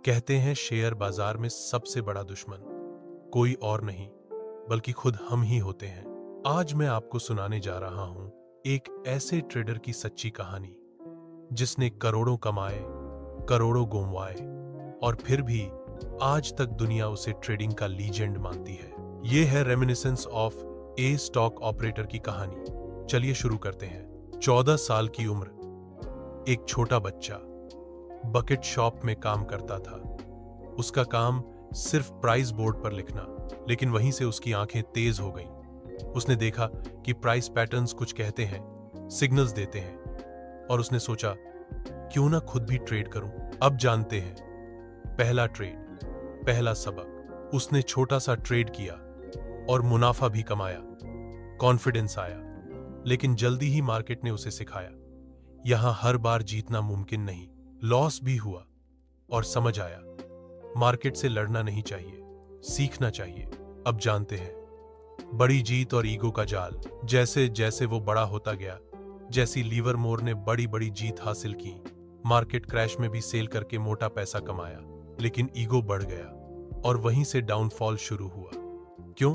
कहते हैं शेयर बाजार में सबसे बड़ा दुश्मन कोई और नहीं बल्कि खुद हम ही होते हैं। आज मैं आपको सुनाने जा रहा हूं एक ऐसे ट्रेडर की सच्ची कहानी जिसने करोड़ों कमाए, करोड़ों गुमवाए और फिर भी आज तक दुनिया उसे ट्रेडिंग का लीजेंड मानती है। यह है reminiscence of A stock operator की कहानी। चलिए शुरू करते हैं। 14 साल की उम्र, एक छोटा बच्चा बकेट शॉप में काम करता था। उसका काम सिर्फ प्राइस बोर्ड पर लिखना, लेकिन वहीं से उसकी आंखें तेज हो गईं। उसने देखा कि प्राइस पैटर्न्स कुछ कहते हैं, सिग्नल्स देते हैं, और उसने सोचा क्यों ना खुद भी ट्रेड करूं। अब जानते हैं, पहला ट्रेड, पहला सबक। उसने छोटा सा ट्रेड किया और मुनाफा भी कमाया। कॉन्फिडेंस आया, लेकिन जल्दी ही मार्केट ने उसे सिखाया यहां हर बार जीतना मुमकिन नहीं। लॉस भी हुआ और समझ आया मार्केट से लड़ना नहीं चाहिए, सीखना चाहिए। अब जानते हैं, बड़ी जीत और ईगो का जाल। जैसे जैसे वो बड़ा होता गया, जैसी लिवरमोर ने बड़ी बड़ी जीत हासिल की, मार्केट क्रैश में भी सेल करके मोटा पैसा कमाया, लेकिन ईगो बढ़ गया और वहीं से डाउनफॉल शुरू हुआ। क्यों?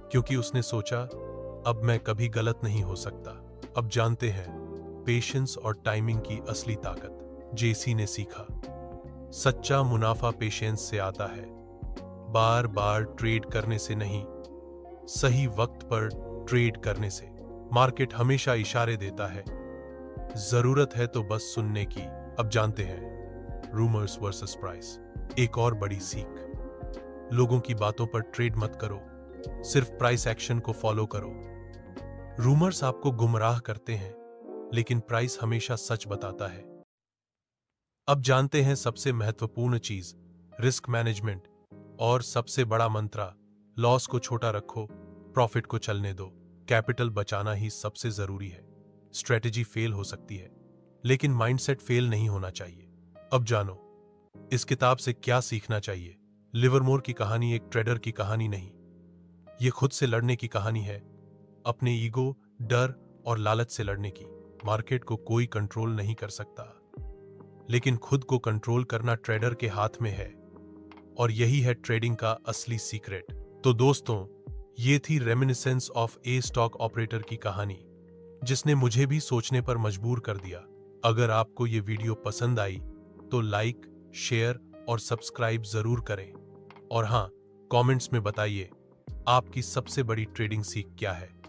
क्योंकि उसने सोचा अब मैं कभी गलत नहीं हो सकता। अब जानते हैं पेशेंस और टाइमिंग की असली ताकत। जेसी ने सीखा सच्चा मुनाफा पेशेंस से आता है, बार बार ट्रेड करने से नहीं, सही वक्त पर ट्रेड करने से। मार्केट हमेशा इशारे देता है, जरूरत है तो बस सुनने की। अब जानते हैं रूमर्स वर्सेस प्राइस। एक और बड़ी सीख, लोगों की बातों पर ट्रेड मत करो, सिर्फ प्राइस एक्शन को फॉलो करो। रूमर्स आपको गुमराह करते हैं, लेकिन प्राइस हमेशा सच बताता है। अब जानते हैं सबसे महत्वपूर्ण चीज, रिस्क मैनेजमेंट, और सबसे बड़ा मंत्रा, लॉस को छोटा रखो, प्रॉफिट को चलने दो। कैपिटल बचाना ही सबसे जरूरी है। स्ट्रेटेजी फेल हो सकती है, लेकिन माइंडसेट फेल नहीं होना चाहिए। अब जानो इस किताब से क्या सीखना चाहिए। लिवरमोर की कहानी एक ट्रेडर की कहानी नहीं, ये खुद से लड़ने की कहानी है, अपने ईगो, डर और लालच से लड़ने की। मार्केट को कोई कंट्रोल नहीं कर सकता, लेकिन खुद को कंट्रोल करना ट्रेडर के हाथ में है, और यही है ट्रेडिंग का असली सीक्रेट। तो दोस्तों, ये थी reminiscence of A stock operator की कहानी, जिसने मुझे भी सोचने पर मजबूर कर दिया। अगर आपको ये वीडियो पसंद आई तो लाइक, शेयर और सब्सक्राइब जरूर करें। और हाँ, कमेंट्स में बताइए आपकी सबसे बड़ी ट्रेडिंग सीख क्या है।